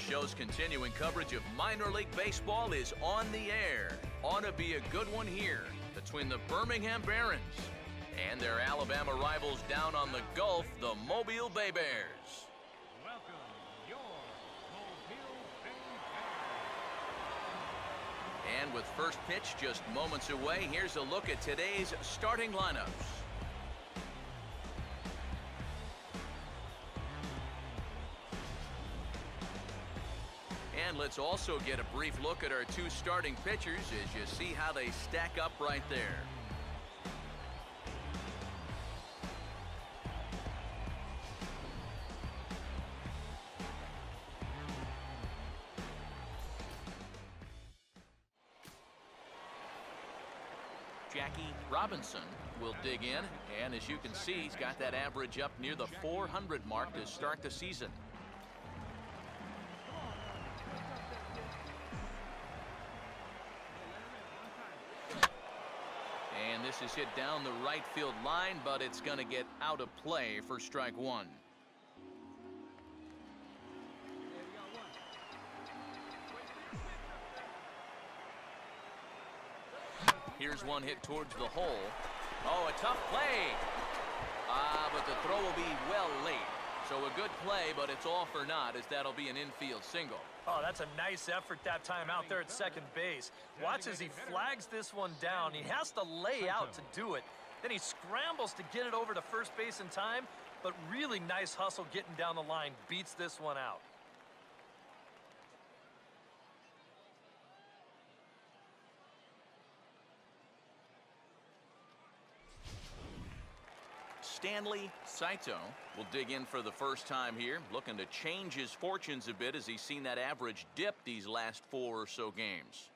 show's continuing coverage of minor league baseball is on the air. Ought to be a good one here between the Birmingham Barons and their Alabama rivals down on the Gulf, the Mobile Bay Bears. Welcome, your Mobile Bay Bears. And with first pitch just moments away, here's a look at today's starting lineups. And let's also get a brief look at our two starting pitchers as you see how they stack up right there. Jackie Robinson will dig in, and as you can see, he's got that average up near the 400 mark to start the season. And this is hit down the right field line, but it's going to get out of play for strike one. Here's one hit towards the hole. Oh, a tough play. But the throw will be well late. So a good play, but it's all for naught, as that'll be an infield single. Oh, that's a nice effort that time out there at second base. Watch as he flags this one down. He has to lay out to do it. Then he scrambles to get it over to first base in time, but really nice hustle getting down the line. Beats this one out. Stanley Saito will dig in for the first time here, looking to change his fortunes a bit as he's seen that average dip these last 4 or so games.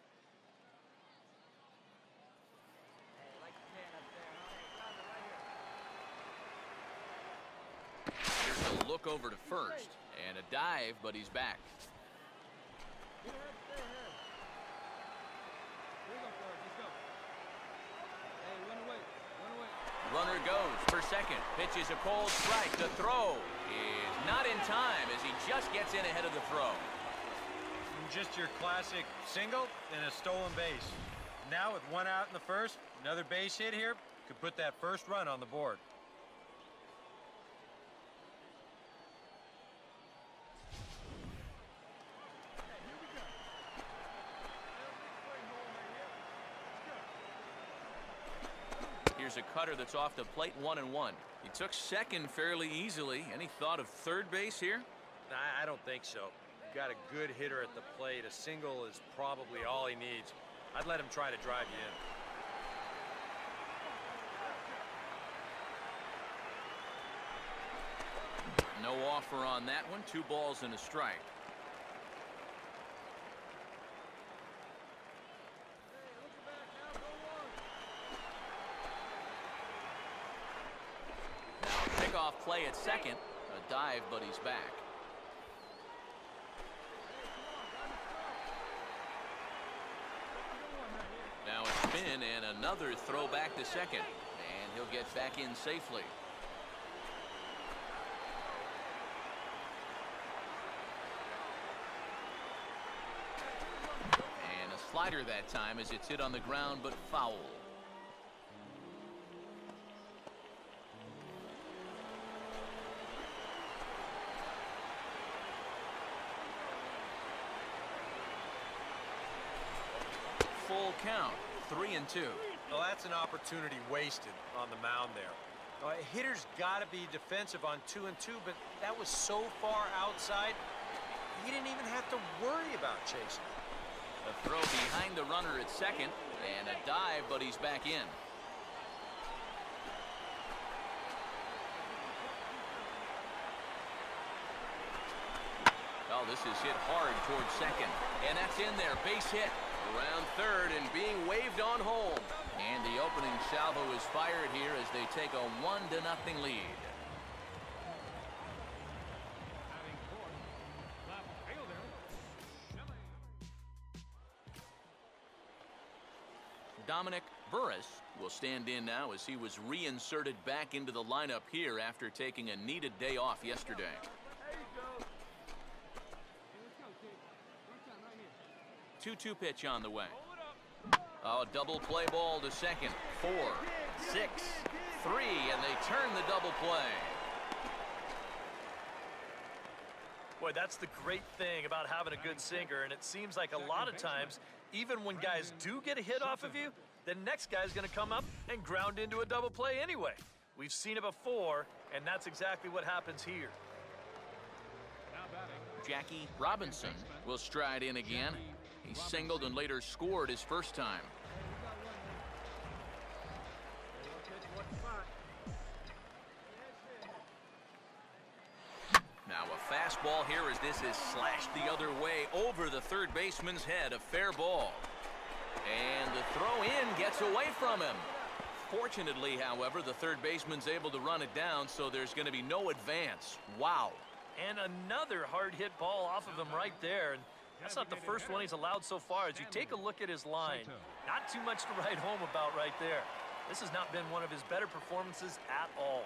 Here's a look over to first, and a dive, but he's back. Runner goes for second. Pitches a cold strike. The throw is not in time as he just gets in ahead of the throw. Just your classic single and a stolen base. Now with one out in the first, another base hit here could put that first run on the board. Here's a cutter that's off the plate, 1-1. He took second fairly easily. Any thought of third base here? I don't think so. Got a good hitter at the plate. A single is probably all he needs. I'd let him try to drive you in. No offer on that one. 2 balls and a strike. Off play at second. A dive, but he's back. Now a spin and another throw back to second. And he'll get back in safely. And a slider that time as it's hit on the ground, but foul. Full count, 3-2. Well, that's an opportunity wasted on the mound there. A hitter's got to be defensive on 2-2, but that was so far outside, he didn't even have to worry about chasing. A throw behind the runner at second, and a dive, but he's back in. Oh, this is hit hard towards second, and that's in there, base hit. Around third and being waved on home. And the opening salvo is fired here as they take a 1-0 lead. Dominic Burris will stand in now as he was reinserted back into the lineup here after taking a needed day off yesterday. 2-2 pitch on the way. Oh, double play ball to second. 4, 6, 3, and they turn the double play. Boy, that's the great thing about having a good sinker, and it seems like a lot of times, even when guys do get a hit off of you, the next guy's going to come up and ground into a double play anyway. We've seen it before, and that's exactly what happens here. Jackie Robinson will stride in again. He singled and later scored his first time. Now a fastball here as this is slashed the other way over the third baseman's head. A fair ball. And the throw in gets away from him. Fortunately, however, the third baseman's able to run it down, so there's going to be no advance. Wow. And another hard hit ball off of him right there. And that's not the first one he's allowed so far. As you take a look at his line, not too much to write home about right there. This has not been one of his better performances at all.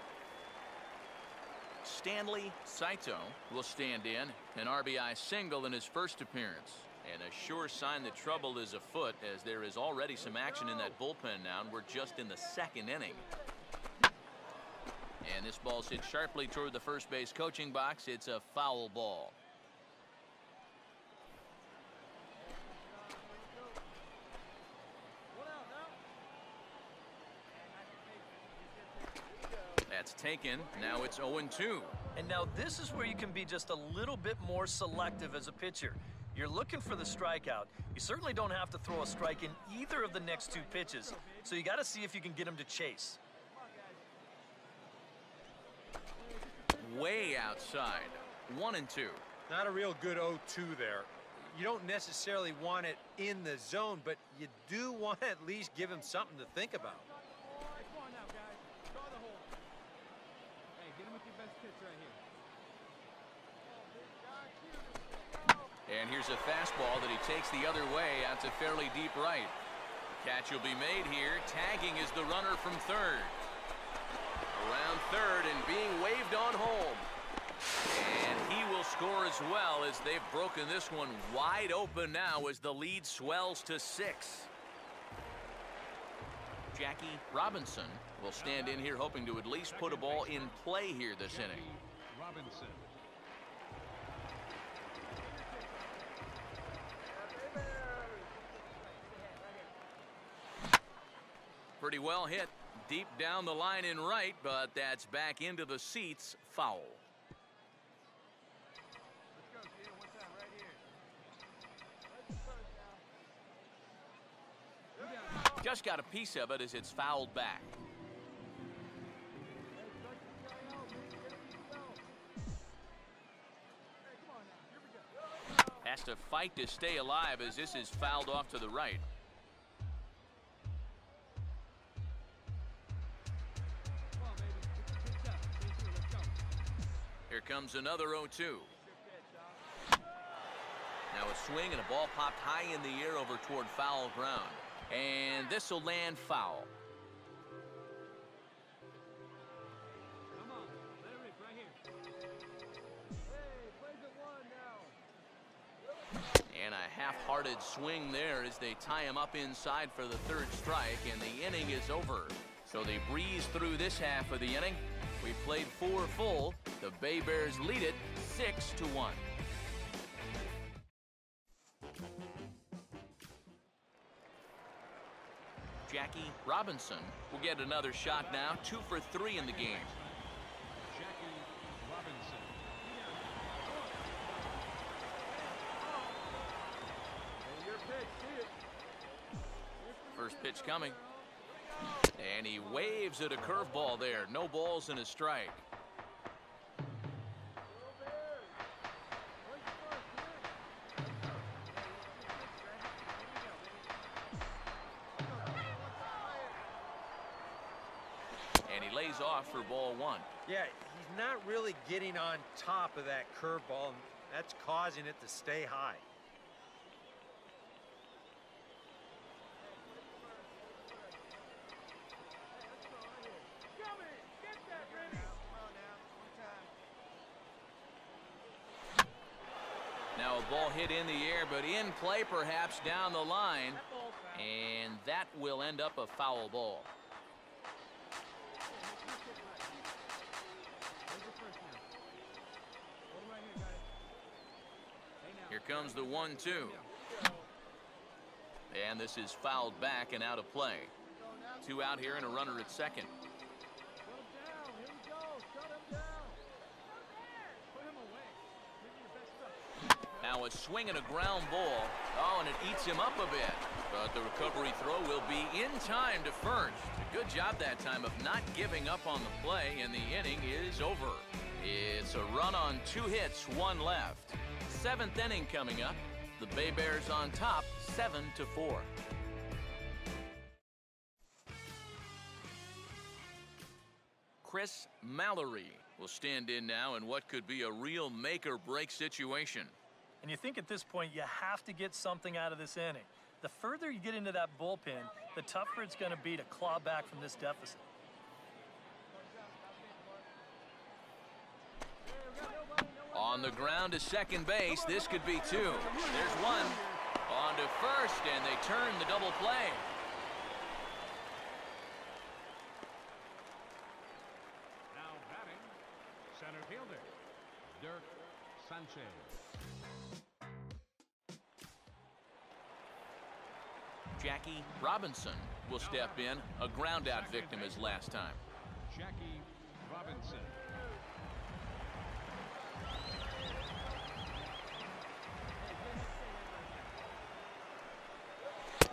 Stanley Saito will stand in, an RBI single in his first appearance. And a sure sign that trouble is afoot, as there is already some action in that bullpen now, and we're just in the second inning. And this ball's hit sharply toward the first base coaching box. It's a foul ball. That's taken. Now it's 0-2. And now this is where you can be just a little bit more selective as a pitcher. You're looking for the strikeout. You certainly don't have to throw a strike in either of the next two pitches. So you got to see if you can get him to chase. Way outside. 1-2. Not a real good 0-2 there. You don't necessarily want it in the zone, but you do want to at least give him something to think about. And here's a fastball that he takes the other way out to fairly deep right. The catch will be made here. Tagging is the runner from third. Around third and being waved on home. And he will score as well, as they've broken this one wide open now as the lead swells to 6. Jackie Robinson will stand in here hoping to at least put a ball in play here this inning. Robinson. Pretty well hit deep down the line in right, but that's back into the seats. Foul. Just got a piece of it as it's fouled back. Has to fight to stay alive as this is fouled off to the right. Here comes another 0-2. Now a swing and a ball popped high in the air over toward foul ground. And this will land foul. And a half-hearted swing there as they tie him up inside for the third strike, and the inning is over. So they breeze through this half of the inning. We played 4 full. The Bay Bears lead it 6-1. Jackie Robinson will get another shot now. 2 for 3 in the game. Jackie Robinson. First pitch coming. And he waves at a curveball there. No balls and a strike. And he lays off for ball 1. Yeah, he's not really getting on top of that curveball, and that's causing it to stay high. Now a A ball hit in the air, but in play perhaps down the line. And that will end up a foul ball. Here comes the 1-2. And this is fouled back and out of play. 2 out here and a runner at second. Now a swing and a ground ball. Oh, and it eats him up a bit. But the recovery throw will be in time to first. A good job that time of not giving up on the play, and the inning is over. It's a run on 2 hits, 1 left. 7th inning coming up. The Bay Bears on top, 7-4. Chris Mallory will stand in now in what could be a real make-or-break situation. And you think at this point you have to get something out of this inning. The further you get into that bullpen, the tougher it's going to be to claw back from this deficit. On the ground to second base, this could be 2. There's 1. On to first, and they turn the double play. Now batting, center fielder, Dirk Sanchez. Jackie Robinson will step in, a ground-out victim as last time. Jackie Robinson.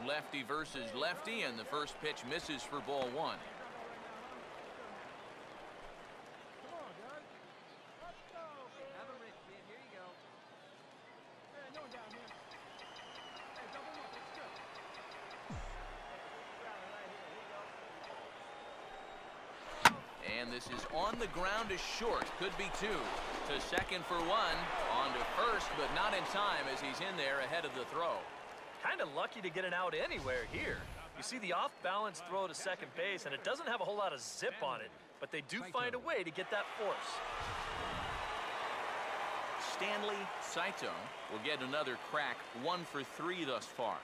Lefty versus lefty, and the first pitch misses for ball 1. And this is on the ground to short. Could be 2. To second for 1. On to first, but not in time as he's in there ahead of the throw. Kind of lucky to get an out anywhere here. You see the off-balance throw to second base, and it doesn't have a whole lot of zip on it, but they do find a way to get that force. Stanley Saito will get another crack, 1 for 3 thus far.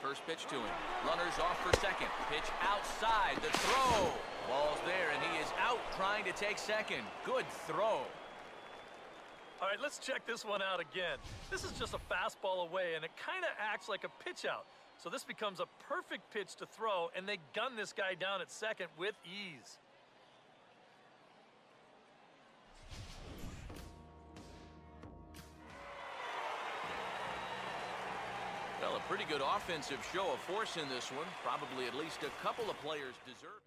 First pitch to him. Runners off for second. Pitch outside. The throw. Ball's there, and he is out trying to take second. Good throw. All right, let's check this one out again. This is just a fastball away, and it kind of acts like a pitch out. So this becomes a perfect pitch to throw, and they gun this guy down at second with ease. Well, a pretty good offensive show of force in this one. Probably at least a couple of players deserving.